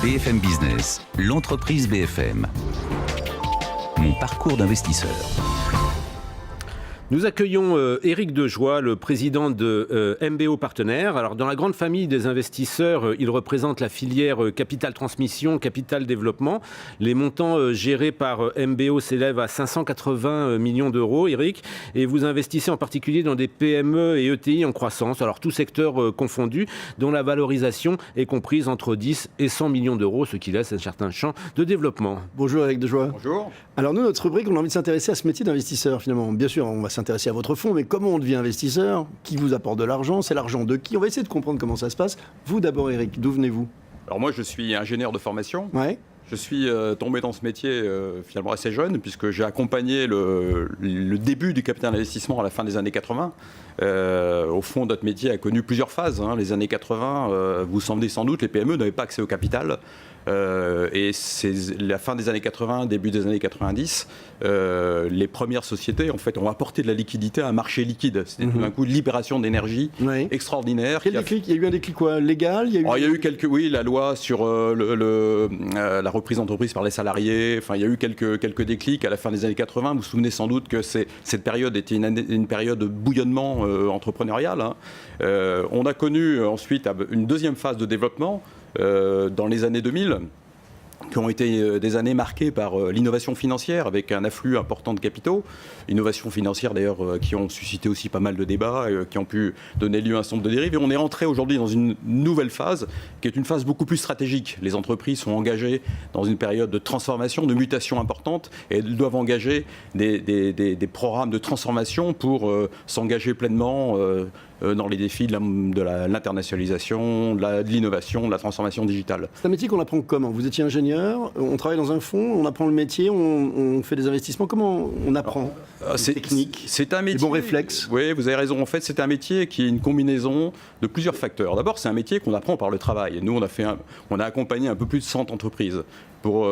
BFM Business, l'entreprise BFM. Mon parcours d'investisseur. Nous accueillons Éric Dejoie, le président de MBO Partenaires. Alors, dans la grande famille des investisseurs, il représente la filière Capital Transmission, Capital Développement. Les montants gérés par MBO s'élèvent à 580 millions d'euros, Éric. Et vous investissez en particulier dans des PME et ETI en croissance, alors tous secteurs confondus, dont la valorisation est comprise entre 10 et 100 millions d'euros, ce qui laisse un certain champ de développement. Bonjour Éric Dejoie. Bonjour. Alors nous, notre rubrique, on a envie de s'intéresser à ce métier d'investisseur finalement. Bien sûr, on va s'intéresser à votre fonds, mais comment on devient investisseur? Qui vous apporte de l'argent? C'est l'argent de qui? On va essayer de comprendre comment ça se passe. Vous d'abord Éric, d'où venez-vous? Alors moi je suis ingénieur de formation. Ouais. Je suis tombé dans ce métier finalement assez jeune puisque j'ai accompagné le début du capital investissement à la fin des années 80. Au fond, notre métier a connu plusieurs phases. Les années 80, vous vous souvenez sans doute, les PME n'avaient pas accès au capital. Et c'est la fin des années 80, début des années 90, les premières sociétés en fait ont apporté de la liquidité à un marché liquide. C'était tout d'un coup une libération d'énergie extraordinaire. Quel déclic? Il y a eu un déclic quoi? Légal? Il y a eu quelques, oui, la loi sur la reprise d'entreprise par les salariés. Enfin, il y a eu quelques déclics à la fin des années 80. Vous vous souvenez sans doute que cette période était une période de bouillonnement entrepreneurial. On a connu ensuite une deuxième phase de développement dans les années 2000, qui ont été des années marquées par l'innovation financière avec un afflux important de capitaux. Innovation financière d'ailleurs qui ont suscité aussi pas mal de débats, qui ont pu donner lieu à un certain nombre de dérives. Et on est rentré aujourd'hui dans une nouvelle phase qui est une phase beaucoup plus stratégique. Les entreprises sont engagées dans une période de transformation, de mutation importante et elles doivent engager des programmes de transformation pour s'engager pleinement dans les défis de l'internationalisation, de l'innovation, de la transformation digitale. C'est un métier qu'on apprend comment? Vous étiez ingénieur, on travaille dans un fonds, on apprend le métier, on fait des investissements. Comment on apprend? C'est technique, c'est un métier, des bons réflexes. Oui, vous avez raison. En fait, c'est un métier qui est une combinaison de plusieurs facteurs. D'abord, c'est un métier qu'on apprend par le travail. Et nous, on a accompagné un peu plus de 100 entreprises. Pour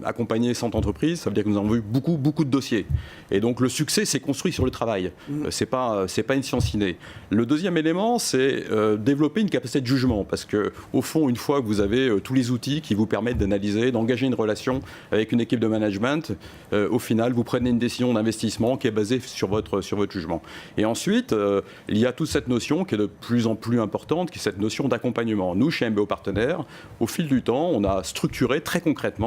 accompagner 100 entreprises, ça veut dire que nous avons vu beaucoup de dossiers. Et donc le succès s'est construit sur le travail. C'est pas une science innée. Le deuxième élément, c'est développer une capacité de jugement. Parce que au fond, une fois que vous avez tous les outils qui vous permettent d'analyser, d'engager une relation avec une équipe de management, au final, vous prenez une décision d'investissement qui est basée sur votre jugement. Et ensuite, il y a toute cette notion qui est de plus en plus importante, qui est cette notion d'accompagnement. Nous, chez MBO Partenaires, au fil du temps, on a structuré très concrètement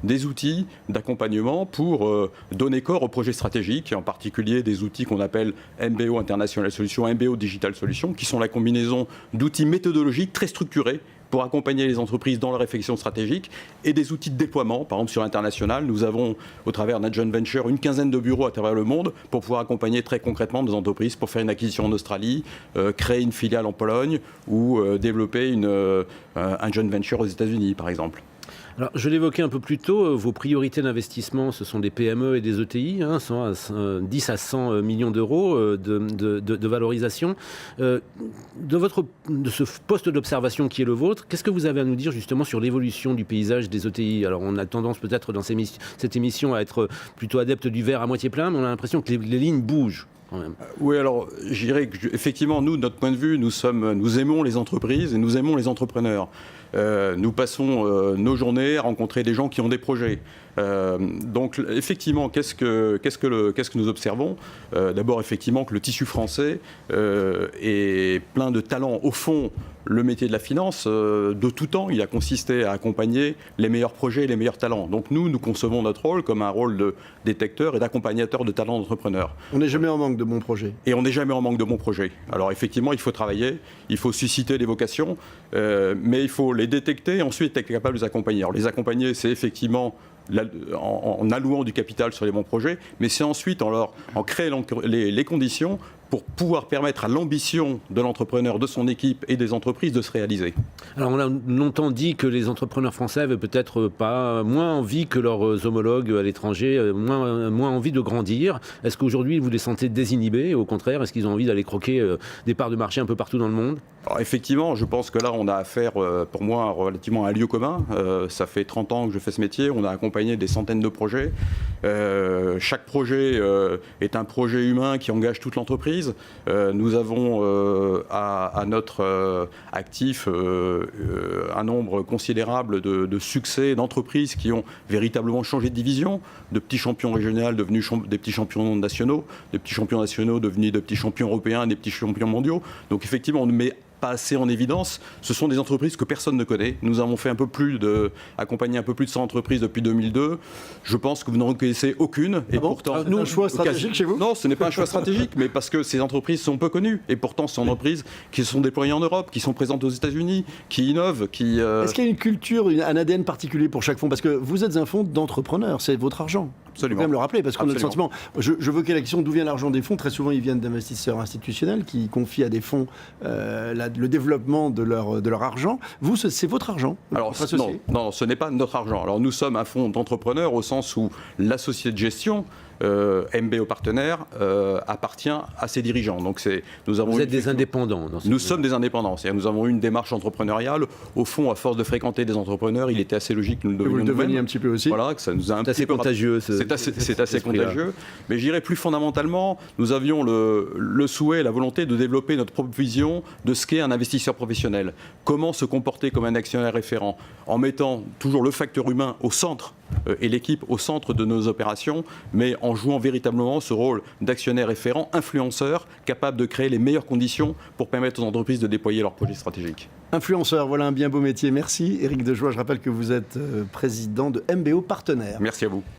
des outils d'accompagnement pour donner corps aux projets stratégiques, et en particulier des outils qu'on appelle MBO International Solutions, MBO Digital Solutions, qui sont la combinaison d'outils méthodologiques très structurés pour accompagner les entreprises dans leur réflexion stratégique et des outils de déploiement. Par exemple, sur l'international, nous avons, au travers d'un joint venture, une quinzaine de bureaux à travers le monde pour pouvoir accompagner très concrètement nos entreprises pour faire une acquisition en Australie, créer une filiale en Pologne ou développer un joint venture aux États-Unis, par exemple. Alors, je l'évoquais un peu plus tôt, vos priorités d'investissement, ce sont des PME et des ETI, 10 à 100 millions d'euros de valorisation. De ce poste d'observation qui est le vôtre, qu'est-ce que vous avez à nous dire justement sur l'évolution du paysage des ETI? Alors, on a tendance peut-être dans cette émission à être plutôt adepte du verre à moitié plein, mais on a l'impression que les lignes bougent. Oui, alors je dirais qu'effectivement, nous, de notre point de vue, nous aimons les entreprises et nous aimons les entrepreneurs. Nous passons nos journées à rencontrer des gens qui ont des projets. Donc effectivement, qu'est-ce que nous observons? D'abord, effectivement, que le tissu français est plein de talents. Au fond, le métier de la finance, de tout temps, il a consisté à accompagner les meilleurs projets et les meilleurs talents. Donc nous concevons notre rôle comme un rôle de détecteur et d'accompagnateur de talents d'entrepreneurs. On n'est jamais en manque de bons projets. Et on n'est jamais en manque de bons projets. Alors effectivement, il faut travailler, il faut susciter des vocations, mais il faut les détecter et ensuite être capable de les accompagner. Alors les accompagner, c'est effectivement en allouant du capital sur les bons projets, mais c'est ensuite en créant les conditions pour pouvoir permettre à l'ambition de l'entrepreneur, de son équipe et des entreprises de se réaliser. Alors on a longtemps dit que les entrepreneurs français avaient peut-être pas moins envie que leurs homologues à l'étranger, moins envie de grandir. Est-ce qu'aujourd'hui vous les sentez désinhibés? Au contraire, est-ce qu'ils ont envie d'aller croquer des parts de marché un peu partout dans le monde? Alors, effectivement, je pense que là on a affaire pour moi relativement à un lieu commun. Ça fait 30 ans que je fais ce métier, on a accompagné des centaines de projets. Chaque projet est un projet humain qui engage toute l'entreprise. entreprises. Nous avons à notre actif un nombre considérable de succès d'entreprises qui ont véritablement changé de division, de petits champions régionaux devenus des petits champions nationaux, des petits champions nationaux devenus de petits champions européens, des petits champions mondiaux. Donc effectivement, on ne met pas assez en évidence. Ce sont des entreprises que personne ne connaît. Nous avons fait accompagné un peu plus de 100 entreprises depuis 2002. Je pense que vous n'en reconnaissez aucune. Et pourtant, nous, un choix stratégique chez vous ? Non, ce n'est pas un choix stratégique, mais parce que ces entreprises sont peu connues. Et pourtant, ce sont des entreprises qui se sont déployées en Europe, qui sont présentes aux États-Unis, qui innovent, qui. Est-ce qu'il y a une culture, un ADN particulier pour chaque fonds ? Parce que vous êtes un fonds d'entrepreneurs, c'est votre argent. Absolument. Il faut quand même le rappeler, parce qu'on a le Absolument. sentiment. Je veux la question d'où vient l'argent des fonds. Très souvent, ils viennent d'investisseurs institutionnels qui confient à des fonds le développement de leur argent. Vous, c'est votre argent. Alors, non, ce n'est pas notre argent. Alors, nous sommes un fonds d'entrepreneurs au sens où la société de gestion, MBO Partenaires, appartient à ses dirigeants. Donc, vous êtes des indépendants. Nous sommes des indépendants. C'est-à-dire, nous avons eu une démarche entrepreneuriale. Au fond, à force de fréquenter des entrepreneurs, il était assez logique que nous le devenions nous-mêmes. Vous le deveniez un petit peu aussi. Voilà, que ça nous a un petit peu contagieux. C'est assez contagieux. Mais je dirais plus fondamentalement, nous avions le souhait, la volonté de développer notre propre vision de ce qu'est un investisseur professionnel. Comment se comporter comme un actionnaire référent en mettant toujours le facteur humain au centre et l'équipe au centre de nos opérations, mais en jouant véritablement ce rôle d'actionnaire référent, influenceur, capable de créer les meilleures conditions pour permettre aux entreprises de déployer leurs projets stratégiques. Influenceur, voilà un bien beau métier. Merci Éric Dejoie. Je rappelle que vous êtes président de MBO Partenaires. Merci à vous.